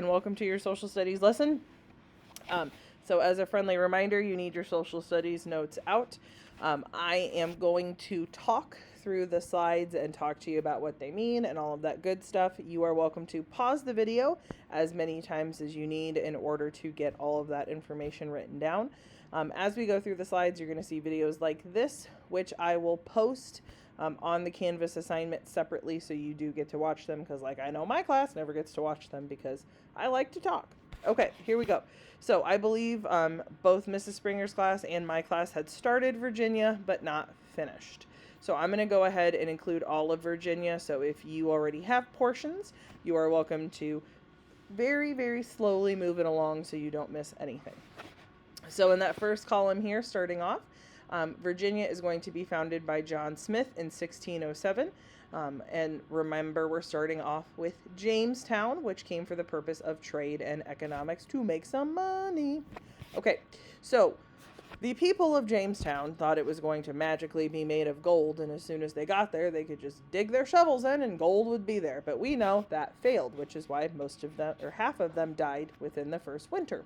And welcome to your social studies lesson. So as a friendly reminder, you need your social studies notes out. I am going to talk through the slides and talk to you about what they mean and all of that good stuff. You are welcome to pause the video as many times as you need in order to get all of that information written down. As we go through the slides, you're going to see videos like this, which I will post on the Canvas assignment separately, so you do get to watch them, because like I know my class never gets to watch them because I like to talk. Okay, here we go. So I believe both Mrs. Springer's class and my class had started Virginia but not finished. So I'm going to go ahead and include all of Virginia. So if you already have portions, you are welcome to very, very slowly move it along so you don't miss anything. So in that first column here, starting off, Virginia is going to be founded by John Smith in 1607. And remember, we're starting off with Jamestown, which came for the purpose of trade and economics to make some money. Okay, so the people of Jamestown thought it was going to magically be made of gold, and as soon as they got there, they could just dig their shovels in and gold would be there. But we know that failed, which is why most of them, or half of them, died within the first winter.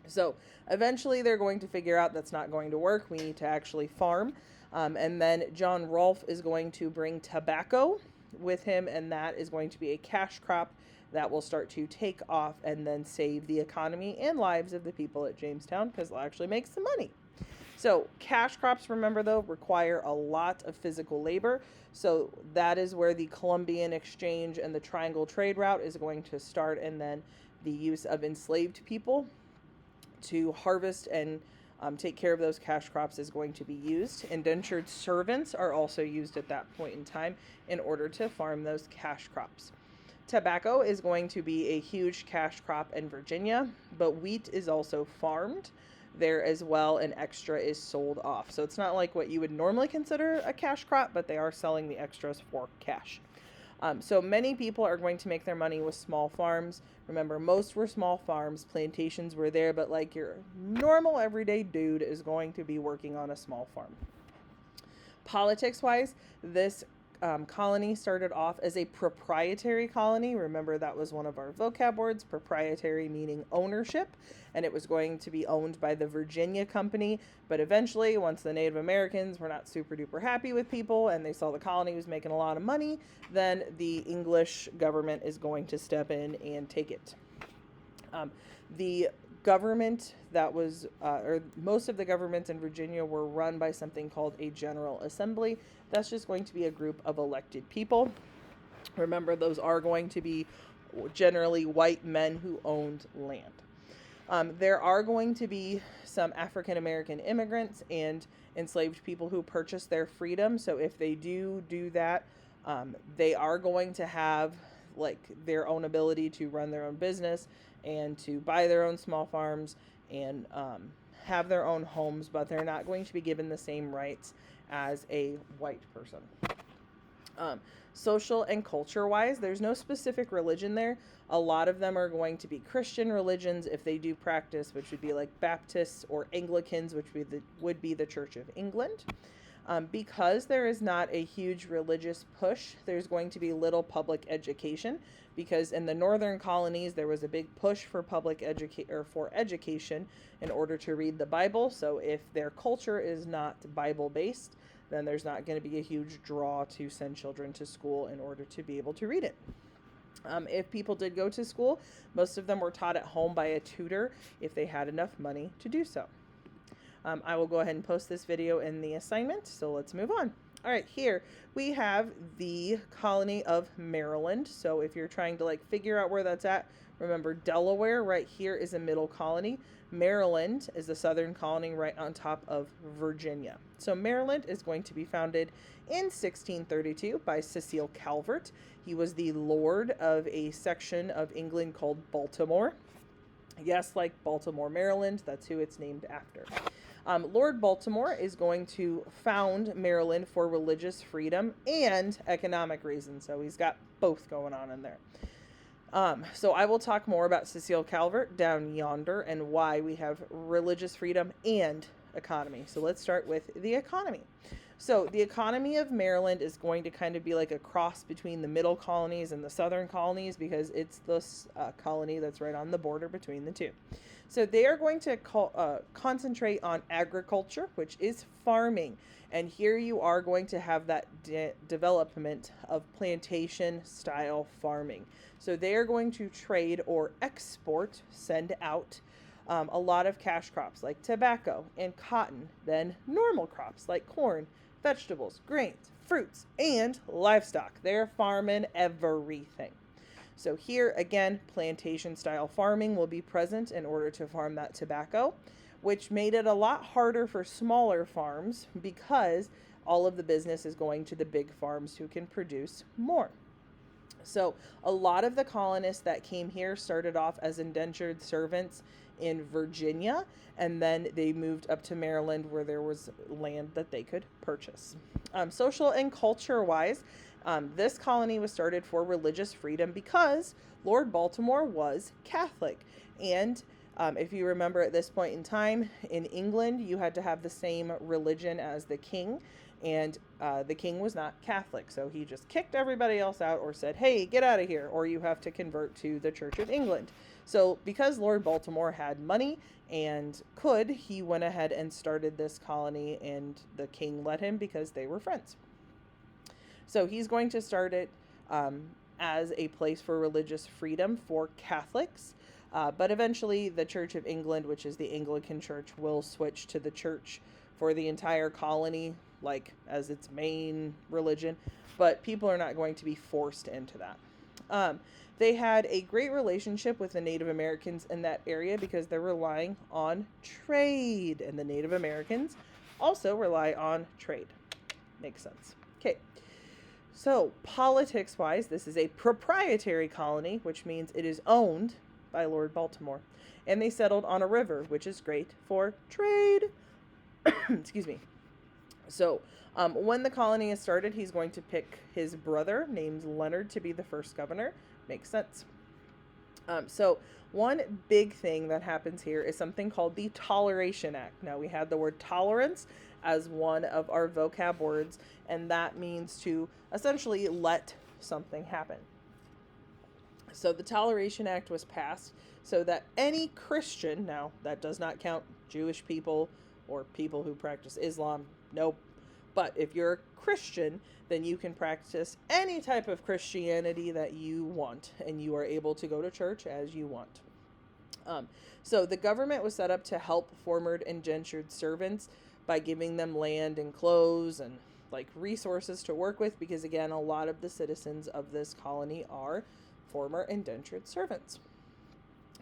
So eventually they're going to figure out that's not going to work. We need to actually farm. And then John Rolfe is going to bring tobacco with him, and that is going to be a cash crop that will start to take off and then save the economy and lives of the people at Jamestown, because they'll actually make some money. So cash crops, remember though, require a lot of physical labor. So that is where the Columbian Exchange and the Triangle Trade Route is going to start, and then the use of enslaved people to harvest and take care of those cash crops is going to be used. Indentured servants are also used at that point in time in order to farm those cash crops. Tobacco is going to be a huge cash crop in Virginia, but wheat is also farmed there as well, and extra is sold off. So it's not like what you would normally consider a cash crop, but they are selling the extras for cash. So many people are going to make their money with small farms. Remember, most were small farms. Plantations were there, but like your normal everyday dude is going to be working on a small farm. Politics-wise, this colony started off as a proprietary colony. Remember, that was one of our vocab words, proprietary meaning ownership, and it was going to be owned by the Virginia Company. But eventually, once the Native Americans were not super duper happy with people and they saw the colony was making a lot of money, then the English government is going to step in and take it. The government that was, or most of the governments in Virginia were run by something called a General Assembly. That's just going to be a group of elected people. Remember, those are going to be generally white men who owned land. There are going to be some African American immigrants and enslaved people who purchase their freedom. So if they do that, they are going to have like their own ability to run their own business and to buy their own small farms and have their own homes, but they're not going to be given the same rights as a white person. Social and culture-wise, there's no specific religion there. A lot of them are going to be Christian religions if they do practice, which would be like Baptists or Anglicans, which would be the Church of England. Because there is not a huge religious push, there's going to be little public education, because in the northern colonies there was a big push for education in order to read the Bible. So if their culture is not Bible based, then there's not going to be a huge draw to send children to school in order to be able to read it. If people did go to school, most of them were taught at home by a tutor if they had enough money to do so. I will go ahead and post this video in the assignment, so let's move on. All right, here we have the colony of Maryland. So if you're trying to like figure out where that's at, remember Delaware right here is a middle colony. Maryland is the southern colony right on top of Virginia. So Maryland is going to be founded in 1632 by Cecil Calvert. He was the lord of a section of England called Baltimore. Yes, like Baltimore, Maryland, that's who it's named after. Lord Baltimore is going to found Maryland for religious freedom and economic reasons. So he's got both going on in there. So I will talk more about Cecil Calvert down yonder and why we have religious freedom and economy. So let's start with the economy. So the economy of Maryland is going to kind of be like a cross between the middle colonies and the southern colonies, because it's this colony that's right on the border between the two. So they are going to concentrate on agriculture, which is farming. And here you are going to have that development of plantation style farming. So they are going to trade or export, send out a lot of cash crops like tobacco and cotton, then normal crops like corn, vegetables, grains, fruits, and livestock. They're farming everything. So here again, plantation style farming will be present in order to farm that tobacco, which made it a lot harder for smaller farms because all of the business is going to the big farms who can produce more. So a lot of the colonists that came here started off as indentured servants in Virginia, and then they moved up to Maryland where there was land that they could purchase. Social and culture wise, this colony was started for religious freedom because Lord Baltimore was Catholic. And if you remember, at this point in time in England, you had to have the same religion as the king. And the king was not Catholic, so he just kicked everybody else out or said, hey, get out of here, or you have to convert to the Church of England. So because Lord Baltimore had money and could, he went ahead and started this colony, and the king let him because they were friends. So he's going to start it as a place for religious freedom for Catholics. But eventually the Church of England, which is the Anglican Church, will switch to the church for the entire colony, like as its main religion. But people are not going to be forced into that. They had a great relationship with the Native Americans in that area because they're relying on trade. And the Native Americans also rely on trade. Makes sense. Okay. So politics-wise, this is a proprietary colony, which means it is owned by Lord Baltimore. And they settled on a river, which is great for trade. Excuse me. So when the colony is started, he's going to pick his brother named Leonard to be the first governor. Makes sense. So one big thing that happens here is something called the Toleration Act. Now, we had the word tolerance as one of our vocab words, and that means to essentially let something happen. So the Toleration Act was passed so that any Christian, now that does not count Jewish people or people who practice Islam, nope. But if you're a Christian, then you can practice any type of Christianity that you want, and you are able to go to church as you want. So the government was set up to help former indentured servants by giving them land and clothes and like resources to work with, because again, a lot of the citizens of this colony are former indentured servants.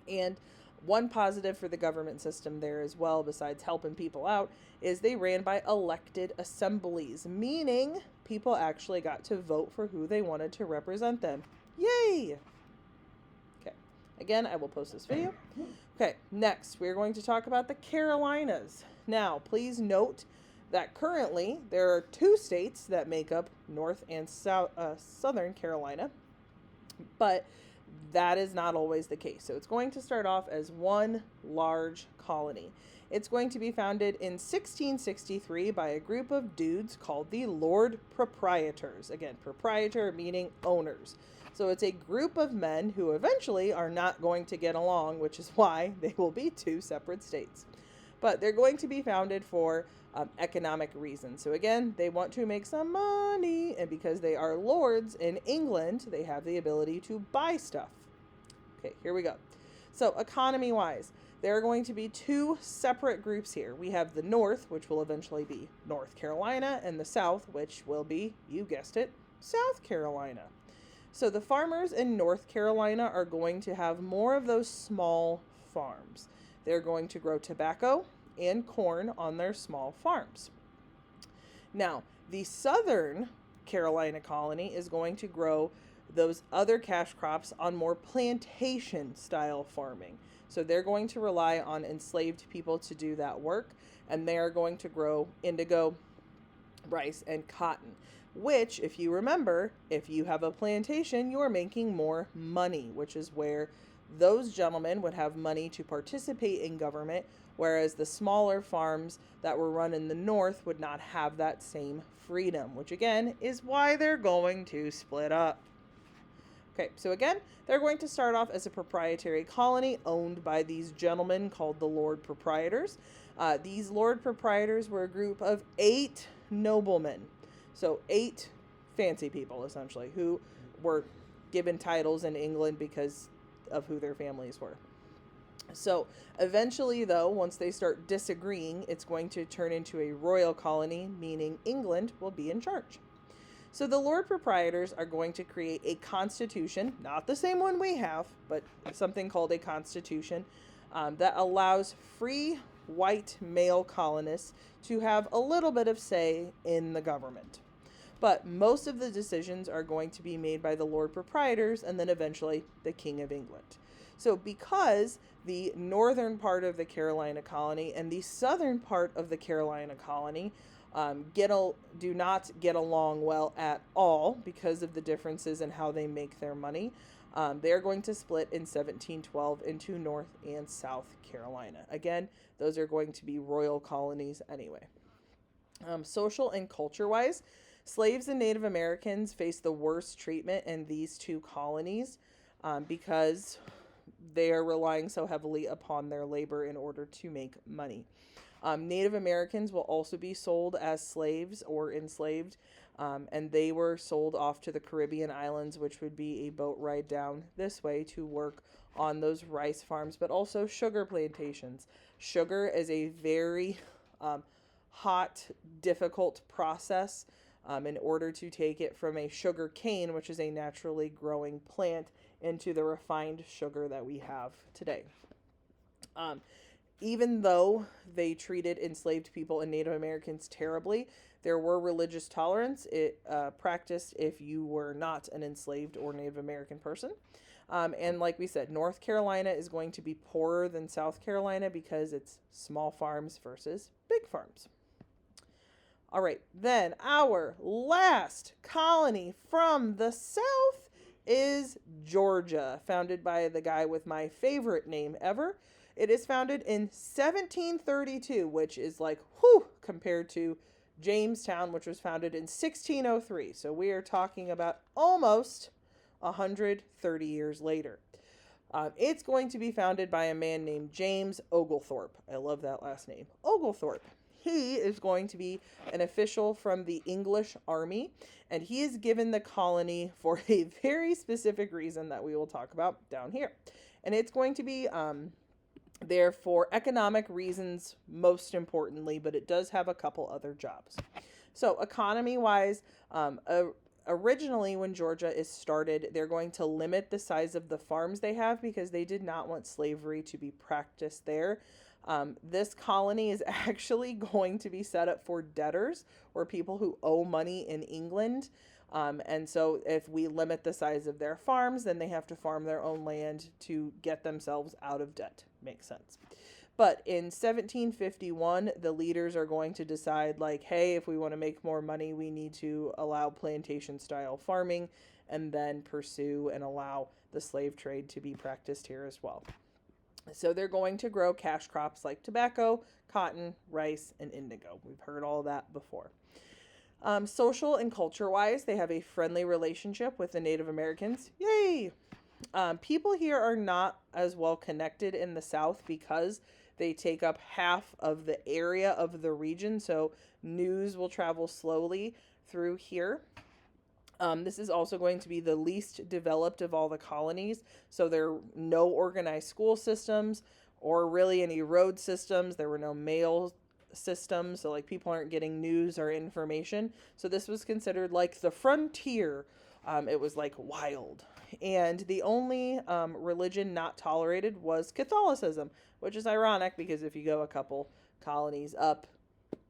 And one positive for the government system there as well, besides helping people out, is they ran by elected assemblies, meaning people actually got to vote for who they wanted to represent them. Yay! Okay, again, I will post this video. Okay, next, we're going to talk about the Carolinas. Now, please note that currently there are 2 states that make up North and Southern Carolina, but that is not always the case. So it's going to start off as one large colony. It's going to be founded in 1663 by a group of dudes called the Lord Proprietors. Again, proprietor meaning owners. So it's a group of men who eventually are not going to get along, which is why they will be 2 separate states. But they're going to be founded for economic reasons. So again, they want to make some money, and because they are lords in England, they have the ability to buy stuff. Okay, here we go. So economy-wise, there are going to be 2 separate groups here. We have the North, which will eventually be North Carolina, and the South, which will be, you guessed it, South Carolina. So the farmers in North Carolina are going to have more of those small farms. They're going to grow tobacco and corn on their small farms. Now, the Southern Carolina colony is going to grow those other cash crops on more plantation style farming. So they're going to rely on enslaved people to do that work, and they are going to grow indigo, rice, and cotton, which, if you remember, if you have a plantation, you are making more money, which is where Those gentlemen would have money to participate in government, whereas the smaller farms that were run in the north would not have that same freedom, which again is why they're going to split up. Okay, so again, they're going to start off as a proprietary colony owned by these gentlemen called the Lord Proprietors. These Lord Proprietors were a group of 8 noblemen, so 8 fancy people essentially, who were given titles in England because of who their families were. So eventually, though, once they start disagreeing, it's going to turn into a royal colony, meaning England will be in charge. So the Lord Proprietors are going to create a constitution, not the same one we have, but something called a constitution, that allows free white male colonists to have a little bit of say in the government. But most of the decisions are going to be made by the Lord Proprietors and then eventually the King of England. So because the northern part of the Carolina colony and the southern part of the Carolina colony do not get along well at all because of the differences in how they make their money, they are going to split in 1712 into North and South Carolina. Again, those are going to be royal colonies anyway. Social and culture-wise, slaves and Native Americans face the worst treatment in these 2 colonies because they are relying so heavily upon their labor in order to make money. Native Americans will also be sold as slaves or enslaved, and they were sold off to the Caribbean islands, which would be a boat ride down this way to work on those rice farms, but also sugar plantations. Sugar is a very hot, difficult process in order to take it from a sugar cane, which is a naturally growing plant, into the refined sugar that we have today. Even though they treated enslaved people and Native Americans terribly, there were religious tolerance practiced if you were not an enslaved or Native American person. And like we said, North Carolina is going to be poorer than South Carolina because it's small farms versus big farms. All right, then our last colony from the South is Georgia, founded by the guy with my favorite name ever. It is founded in 1732, which is like, whew, compared to Jamestown, which was founded in 1603. So we are talking about almost 130 years later. It's going to be founded by a man named James Oglethorpe. I love that last name, Oglethorpe. He is going to be an official from the English army, and he is given the colony for a very specific reason that we will talk about down here. And it's going to be there for economic reasons, most importantly, but it does have a couple other jobs. So economy-wise, originally when Georgia is started, they're going to limit the size of the farms they have because they did not want slavery to be practiced there. This colony is actually going to be set up for debtors or people who owe money in England. And so if we limit the size of their farms, then they have to farm their own land to get themselves out of debt. Makes sense. But in 1751, the leaders are going to decide, like, hey, if we want to make more money, we need to allow plantation-style farming and then pursue and allow the slave trade to be practiced here as well. So they're going to grow cash crops like tobacco, cotton, rice, and indigo. We've heard all that before. Social and culture-wise, they have a friendly relationship with the Native Americans. Yay! People here are not as well connected in the South because they take up half of the area of the region, so news will travel slowly through here. This is also going to be the least developed of all the colonies, so there are no organized school systems or really any road systems. There were no mail systems, so like people aren't getting news or information. So this was considered like the frontier. It was like wild. And the only religion not tolerated was Catholicism, which is ironic because if you go a couple colonies up,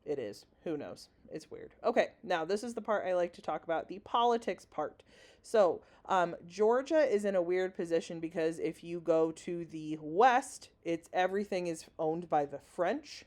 it is. Who knows? It's weird. Okay, now this is the part I like to talk about, the politics part. So Georgia is in a weird position because if you go to the west, everything is owned by the French.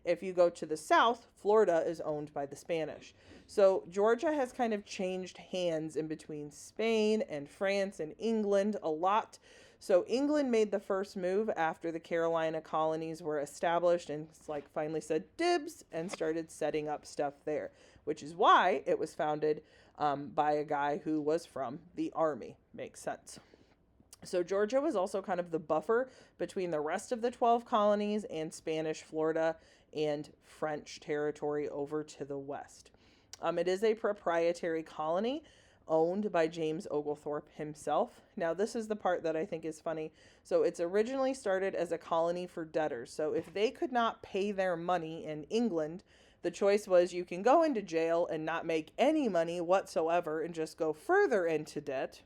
If you go to the south, Florida is owned by the Spanish. So Georgia has kind of changed hands in between Spain and France and England a lot. So England made the first move after the Carolina colonies were established and like finally said dibs and started setting up stuff there, which is why it was founded by a guy who was from the army. Makes sense. So Georgia was also kind of the buffer between the rest of the 12 colonies and Spanish Florida and French territory over to the west. It is a proprietary colony owned by James Oglethorpe himself. Now, this is the part that I think is funny. So it's originally started as a colony for debtors. So if they could not pay their money in England, the choice was you can go into jail and not make any money whatsoever and just go further into debt,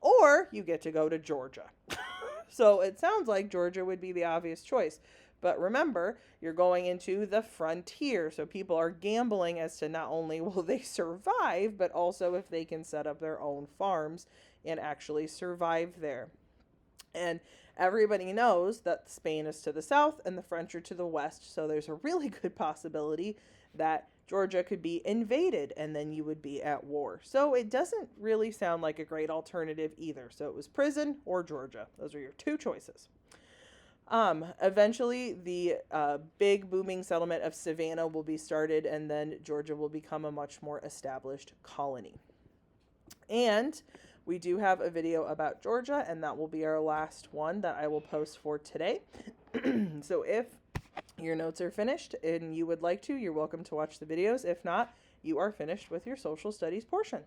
or you get to go to Georgia. So it sounds like Georgia would be the obvious choice. But remember, you're going into the frontier. So people are gambling as to not only will they survive, but also if they can set up their own farms and actually survive there. And everybody knows that Spain is to the south and the French are to the west. So there's a really good possibility that Georgia could be invaded and then you would be at war. So it doesn't really sound like a great alternative either. So it was prison or Georgia. Those are your two choices. Eventually, the big booming settlement of Savannah will be started, and then Georgia will become a much more established colony. And we do have a video about Georgia, and that will be our last one that I will post for today. So if your notes are finished and you would like to, you're welcome to watch the videos. If not, you are finished with your social studies portion.